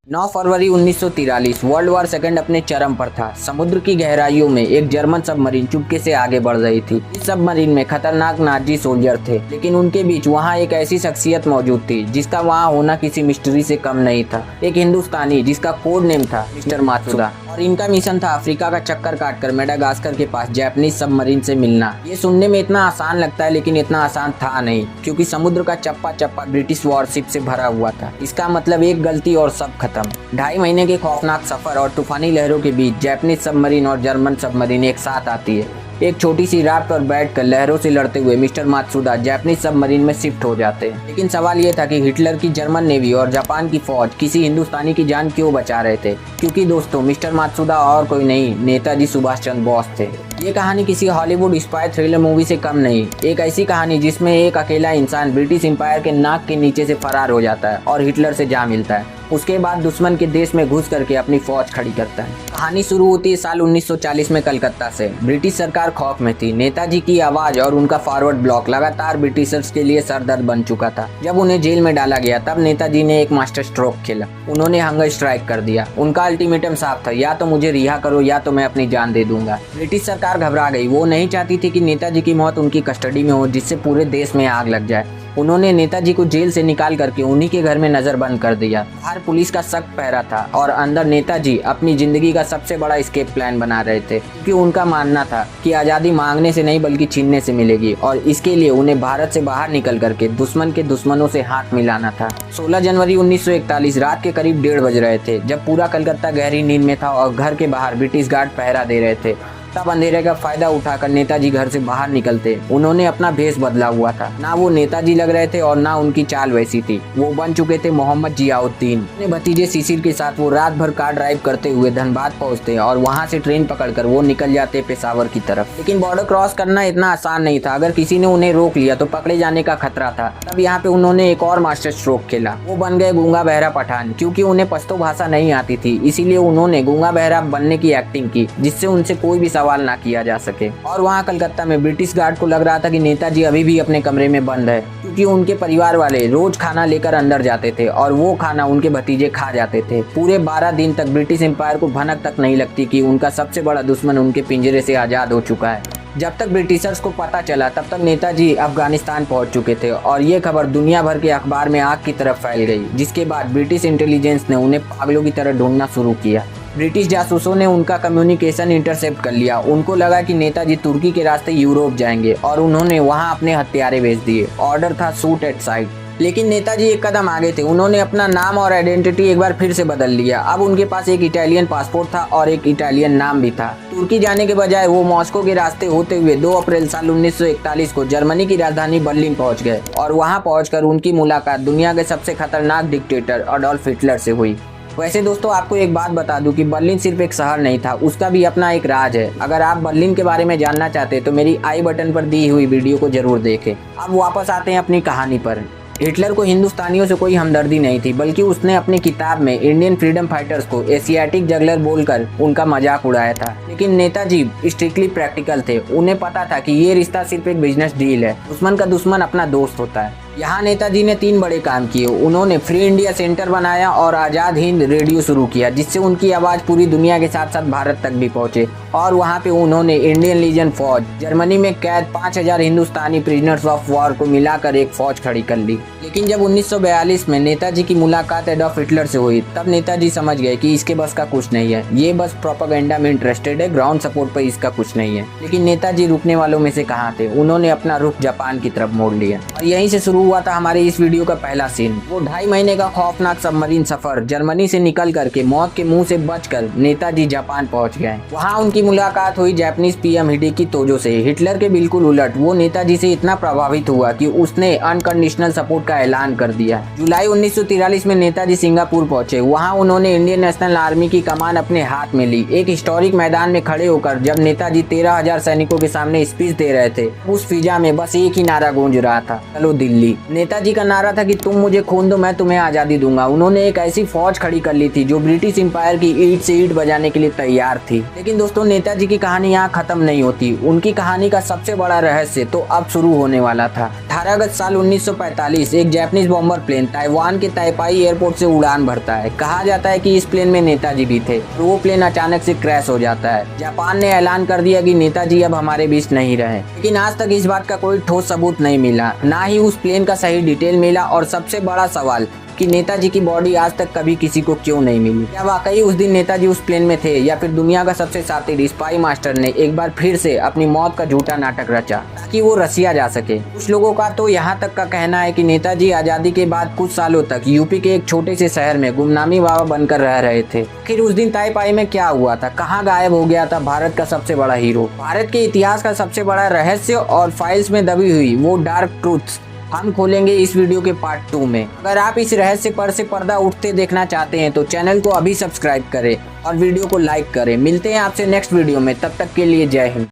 9 फरवरी 1943 world war second अपने चरम पर था। समुद्र की गहराइयों में एक जर्मन सबमरीन चुपके से आगे बढ़ रही थी। इस सबमरीन में खतरनाक नाजी सोल्जर थे, लेकिन उनके बीच वहां एक ऐसी शख्सियत मौजूद थी जिसका वहां होना किसी मिस्ट्री से कम नहीं था। एक हिंदुस्तानी जिसका कोड नेम था मिस्टर मात्सुदा, और इनका मिशन था अफ्रीका का चक्कर काटकर मेडागास्कर के पास जापानीज सबमरीन से मिलना। ये सुनने में इतना आसान लगता है, लेकिन इतना आसान था नहीं, क्योंकि समुद्र का चप्पा चप्पा ब्रिटिश वॉरशिप से भरा हुआ था। इसका मतलब एक गलती और सब खत्म। 2.5 महीने के खौफनाक सफर और तूफानी लहरों के बीच जापानीज सबमरीन और जर्मन सबमरीन एक साथ आती है। एक छोटी सी राफ्ट पर बैठकर लहरों से लड़ते हुए मिस्टर मात्सुदा जापानीज सबमरीन में शिफ्ट हो जाते हैं। लेकिन सवाल ये था कि हिटलर की जर्मन नेवी और जापान की फौज किसी हिंदुस्तानी की जान क्यों बचा रहे थे? क्योंकि दोस्तों, मिस्टर मात्सुदा और कोई नहीं, नेताजी सुभाष चंद्र बोस थे। ये कहानी किसी हॉलीवुड स्पाई थ्रिलर मूवी से कम नहीं। एक ऐसी कहानी जिसमें एक अकेला इंसान ब्रिटिश एम्पायर के नाक के नीचे से फरार हो जाता है और हिटलर से जा मिलता है। उसके बाद दुश्मन के देश में घुस करके अपनी फौज खड़ी करता है। कहानी शुरू होती है साल 1940 में कलकत्ता से। ब्रिटिश सरकार खौफ में थी। नेताजी की आवाज और उनका फॉरवर्ड ब्लॉक लगातार ब्रिटिशर्स के लिए सरदर्द बन चुका था। जब उन्हें जेल में डाला गया तब नेताजी ने एक मास्टर स्ट्रोक खेला। उन्होंने हंगर स्ट्राइक कर दिया। उनका अल्टीमेटम साफ था, या तो मुझे रिहा करो या तो मैं अपनी जान दे दूंगा। ब्रिटिश सरकार घबरा गई। वो नहीं चाहती थी कि नेताजी की मौत उनकी कस्टडी में हो, जिससे पूरे देश में आग लग जाए। उन्होंने नेताजी को जेल से निकाल करके उन्हीं के घर में नजरबंद कर दिया। बाहर पुलिस का सख्त पहरा था और अंदर नेताजी अपनी जिंदगी का सबसे बड़ा एस्केप प्लान बना रहे थे, क्योंकि उनका मानना था कि आज़ादी मांगने से नहीं बल्कि छीनने से मिलेगी, और इसके लिए उन्हें भारत से बाहर निकल करके दुश्मन के दुश्मनों से हाथ मिलाना था। 16 जनवरी 1941 रात के करीब 1:30 बज रहे थे, जब पूरा कलकत्ता गहरी नींद में था और घर के बाहर ब्रिटिश गार्ड पहरा दे रहे थे। तब अंधेरे का फायदा उठाकर नेताजी घर से बाहर निकलते। उन्होंने अपना भेष बदला हुआ था। ना वो नेताजी लग रहे थे और ना उनकी चाल वैसी थी। वो बन चुके थे मोहम्मद जियाउद्दीन। अपने भतीजे शिशिर के साथ वो रात भर कार ड्राइव करते हुए धनबाद पहुंचते और वहां से ट्रेन पकड़कर वो निकल जाते पेशावर की तरफ। लेकिन बॉर्डर क्रॉस करना इतना आसान नहीं था। अगर किसी ने उन्हें रोक लिया तो पकड़े जाने का खतरा था। तब यहाँ पे उन्होंने एक और मास्टर स्ट्रोक खेला। वो बन गए गूंगा बहरा पठान। क्योंकि उन्हें पश्तो भाषा नहीं आती थी, इसीलिए उन्होंने गूंगा बहरा बनने की एक्टिंग की, जिससे उनसे कोई भी सवाल ना किया जा सके। और वहाँ कलकत्ता में ब्रिटिश गार्ड को लग रहा था कि नेताजी अभी भी अपने कमरे में बंद है, क्योंकि उनके परिवार वाले रोज खाना लेकर अंदर जाते थे और वो खाना उनके भतीजे खा जाते थे। पूरे 12 दिन तक ब्रिटिश एम्पायर को भनक तक नहीं लगती कि उनका सबसे बड़ा दुश्मन उनके पिंजरे से आजाद हो चुका है। जब तक ब्रिटिशर्स को पता चला तब तक नेताजी अफगानिस्तान पहुंच चुके थे, और ये खबर दुनिया भर के अखबार में आग की तरफ फैल गई, जिसके बाद ब्रिटिश इंटेलिजेंस ने उन्हें पागलों की तरह ढूंढना शुरू किया। ब्रिटिश जासूसों ने उनका कम्युनिकेशन इंटरसेप्ट कर लिया। उनको लगा कि नेताजी तुर्की के रास्ते यूरोप जाएंगे और उन्होंने वहां अपने हत्यारे भेज दिए। ऑर्डर था शूट एट साइट। लेकिन नेताजी एक कदम आगे थे। उन्होंने अपना नाम और आइडेंटिटी एक बार फिर से बदल लिया। अब उनके पास एक इटालियन पासपोर्ट था और एक इटालियन नाम भी था। तुर्की जाने के बजाय वो मॉस्को के रास्ते होते हुए 2 अप्रैल साल 1941 को जर्मनी की राजधानी बर्लिन पहुंच गए, और वहां पहुंचकर उनकी मुलाकात दुनिया के सबसे खतरनाक डिक्टेटर अडोल्फ हिटलर से हुई। वैसे दोस्तों, आपको एक बात बता दूं कि बर्लिन सिर्फ एक शहर नहीं था, उसका भी अपना एक राज है। अगर आप बर्लिन के बारे में जानना चाहते हैं तो मेरी आई बटन पर दी हुई वीडियो को जरूर देखें। अब वापस आते हैं अपनी कहानी पर। हिटलर को हिंदुस्तानियों से कोई हमदर्दी नहीं थी, बल्कि उसने अपनी किताब में इंडियन फ्रीडम फाइटर्स को एशियाटिक जगलर बोलकर उनका मजाक उड़ाया था। लेकिन नेताजी स्ट्रिक्टली प्रैक्टिकल थे। उन्हें पता था कि ये रिश्ता सिर्फ एक बिजनेस डील है। दुश्मन का दुश्मन अपना दोस्त होता है। यहाँ नेताजी ने 3 बड़े काम किए। उन्होंने फ्री इंडिया सेंटर बनाया और आज़ाद हिंद रेडियो शुरू किया, जिससे उनकी आवाज़ पूरी दुनिया के साथ साथ भारत तक भी पहुंचे। और वहाँ पे उन्होंने इंडियन लीजन फौज, जर्मनी में कैद 5000 हिंदुस्तानी प्रिजनर्स ऑफ वॉर को मिलाकर एक फौज खड़ी कर ली। लेकिन जब 1942 में नेताजी की मुलाकात एडॉल्फ हिटलर से हुई, तब नेताजी समझ गए कि इसके बस का कुछ नहीं है। ये बस प्रोपेगेंडा में इंटरेस्टेड है, ग्राउंड सपोर्ट पर इसका कुछ नहीं है। लेकिन नेताजी रुकने वालों में से कहाँ थे। उन्होंने अपना रुख जापान की तरफ मोड़ लिया, और यहीं से शुरू हुआ था हमारे इस वीडियो का पहला सीन। वो 2.5 महीने का खौफनाक सबमरीन सफर। जर्मनी से निकल करके मौत के मुंह से बचकर नेताजी जापान पहुंच गए। वहां उनकी मुलाकात हुई जापानीज पीएम हिडेकी तोजो से। हिटलर के बिल्कुल उलट, वो नेताजी से इतना प्रभावित हुआ कि उसने अनकंडीशनल सपोर्ट का ऐलान कर दिया। जुलाई 1943 में नेताजी सिंगापुर पहुंचे। वहां उन्होंने इंडियन नेशनल आर्मी की कमान अपने हाथ में ली। एक हिस्टोरिक मैदान में खड़े होकर जब नेताजी 13,000 सैनिकों के सामने स्पीच दे रहे थे, उस फिजा में बस एक ही नारा गूंज रहा था, चलो दिल्ली। नेताजी का नारा था कि तुम मुझे खून दो मैं तुम्हें आज़ादी दूंगा। उन्होंने एक ऐसी फौज खड़ी कर ली थी जो ब्रिटिश एम्पायर की ईंट से ईंट बजाने के लिए तैयार थी। लेकिन दोस्तों, नेताजी की कहानी यहाँ खत्म नहीं होती। उनकी कहानी का सबसे बड़ा रहस्य तो अब शुरू होने वाला था। 18 अगस्त साल 1945 एक जापानीज बॉम्बर प्लेन ताइवान के ताइपाई एयरपोर्ट से उड़ान भरता है। कहा जाता है कि इस प्लेन में नेताजी भी थे। वो प्लेन अचानक से क्रैश हो जाता है। जापान ने ऐलान कर दिया कि नेताजी अब हमारे बीच नहीं रहे। लेकिन आज तक इस बात का कोई ठोस सबूत नहीं मिला, ना ही उस प्लेन का सही डिटेल मिला। और सबसे बड़ा सवाल कि नेताजी की बॉडी आज तक कभी किसी को क्यों नहीं मिली। क्या वाकई उस दिन नेताजी उस प्लेन में थे, या फिर दुनिया का सबसे शातिर स्पाई मास्टर ने एक बार फिर से अपनी मौत का झूठा नाटक रचा ताकि वो रसिया जा सके। कुछ लोगों का तो यहाँ तक का कहना है कि नेताजी आज़ादी के बाद कुछ सालों तक यूपी के एक छोटे से शहर में गुमनामी बाबा बनकर रह रहे थे। आखिर उस दिन ताइपाई में क्या हुआ था, कहाँ गायब हो गया था भारत का सबसे बड़ा हीरो। भारत के इतिहास का सबसे बड़ा रहस्य और फाइल्स में दबी हुई वो डार्क ट्रूथ्स हम खोलेंगे इस वीडियो के पार्ट 2 में। अगर आप इस रहस्य पर से पर्दा उठते देखना चाहते हैं तो चैनल को अभी सब्सक्राइब करें और वीडियो को लाइक करें। मिलते हैं आपसे नेक्स्ट वीडियो में, तब तक के लिए जय हिंद।